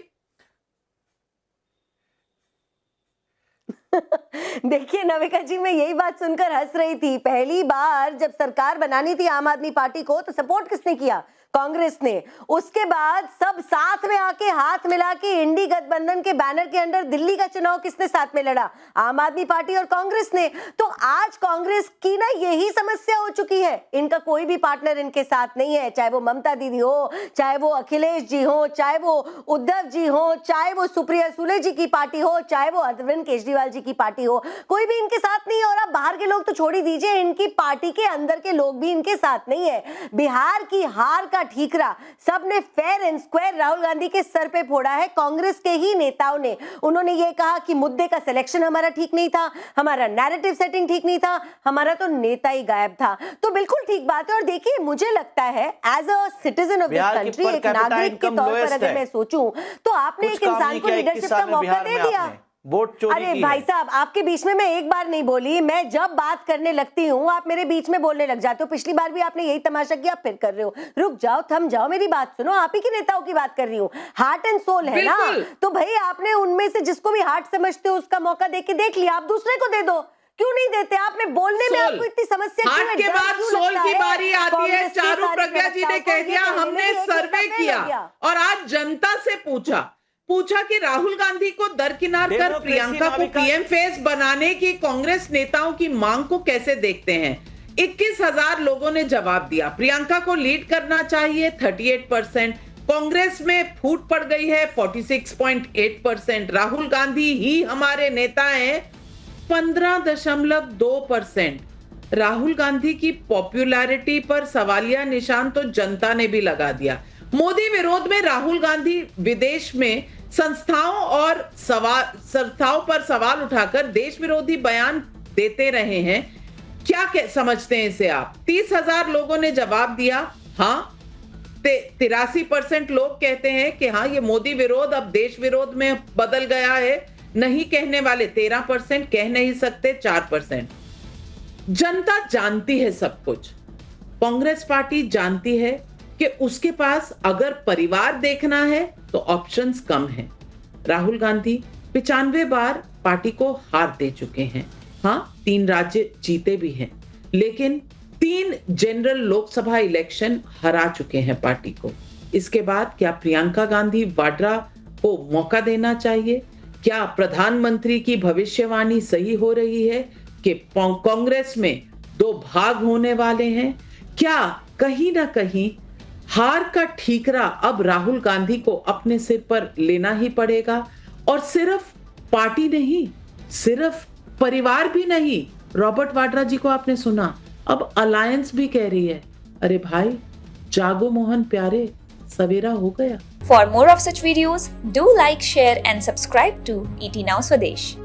देखिए नविका जी, मैं यही बात सुनकर हंस रही थी। पहली बार जब सरकार बनानी थी आम आदमी पार्टी को तो सपोर्ट किसने किया? कांग्रेस ने। उसके बाद सब साथ में आके हाथ मिला के इंडी गठबंधन के बैनर के अंदर दिल्ली का चुनाव किसने साथ में लड़ा? आम आदमी पार्टी और कांग्रेस ने। तो आज कांग्रेस की ना यही समस्या हो चुकी है, इनका कोई भी पार्टनर इनके साथ नहीं है, चाहे वो ममता दीदी हो, चाहे वो अखिलेश जी हो, चाहे वो उद्धव जी हो, चाहे वो सुप्रिया सुले जी की पार्टी हो, चाहे वो अरविंद केजरीवाल जी की पार्टी हो, कोई भी इनके साथ नहीं है। और अब बाहर के लोग तो छोड़ ही दीजिए, इनकी पार्टी के अंदर के लोग भी इनके साथ नहीं है। बिहार की हार का ठीकरा सबने fair and square Rahul Gandhi के सर पे फोड़ा है, कांग्रेस के ही नेताओं ने। उन्होंने ये कहा कि मुद्दे का सिलेक्शन हमारा ठीक नहीं था, हमारा नैरेटिव सेटिंग ठीक नहीं था, हमारा तो नेता ही गायब था। तो बिल्कुल ठीक बात है। और देखिए, मुझे लगता है as a citizen of this country, एक नागरिक के तौर पर अगर मैं सोचूं तो आपने एक इंसान को लीडरशिप का मौका दे दिया। वोट चोरी अरे भाई साहब, आपके बीच में मैं एक बार नहीं बोली, मैं जब बात करने लगती हूँ आप मेरे बीच में बोलने लग जाते हो। पिछली बार भी आपने यही तमाशा किया, फिर कर रहे हो। रुक जाओ, थम जाओ, मेरी बात सुनो। आप ही के नेताओं की बात कर रही हूँ, हार्ट एंड सोल है ना, तो भाई आपने उनमें से जिसको भी हार्ट समझते हो उसका मौका देके देख लिया, आप दूसरे को दे दो। क्यों नहीं देते? आपने बोलने में आपको इतनी समस्या क्यों है? हार्ट के बाद सोल की बारी आती है। चारू प्रज्ञा जी ने कह दिया हमने सर्वे किया और आज जनता से पूछा कि राहुल गांधी को दरकिनार कर प्रियंका को पीएम फेस बनाने की कांग्रेस नेताओं की मांग को कैसे देखते हैं। 21,000 लोगों ने जवाब दिया। प्रियंका को लीड करना चाहिए 38%, कांग्रेस में फूट पड़ गई है 46.8%, राहुल गांधी ही हमारे नेता हैं 15.2%। राहुल गांधी की पॉपुलैरिटी पर सवालिया निशान तो जनता ने भी लगा दिया। मोदी विरोध में राहुल गांधी विदेश में संस्थाओं पर सवाल उठाकर देश विरोधी बयान देते रहे हैं। क्या समझते हैं इसे आप? 30,000 लोगों ने जवाब दिया हाँ, 83% लोग कहते हैं कि हाँ, ये मोदी विरोध अब देश विरोध में बदल गया है। नहीं कहने वाले 13%, कह नहीं सकते 4%। जनता जानती है सब कुछ। कांग्रेस पार्टी जानती है कि उसके पास अगर परिवार देखना है तो ऑप्शंस कम हैं। राहुल गांधी 95 बार पार्टी को हार दे चुके हैं। हाँ, 3 राज्य जीते भी हैं, लेकिन 3 जनरल लोकसभा इलेक्शन हरा चुके हैं पार्टी को। इसके बाद क्या प्रियंका गांधी वाड्रा को मौका देना चाहिए? क्या प्रधानमंत्री की भविष्यवाणी सही हो रही है कि कांग्रेस में 2 भाग होने वाले हैं? क्या कहीं ना कहीं हार का ठीकरा अब राहुल गांधी को अपने सिर पर लेना ही पड़ेगा? और सिर्फ पार्टी नहीं, सिर्फ परिवार भी नहीं, रॉबर्ट वाड्रा जी को आपने सुना, अब अलायंस भी कह रही है अरे भाई जागो मोहन प्यारे, सवेरा हो गया। For more of such videos, do like, share and subscribe to ET Now Swadesh.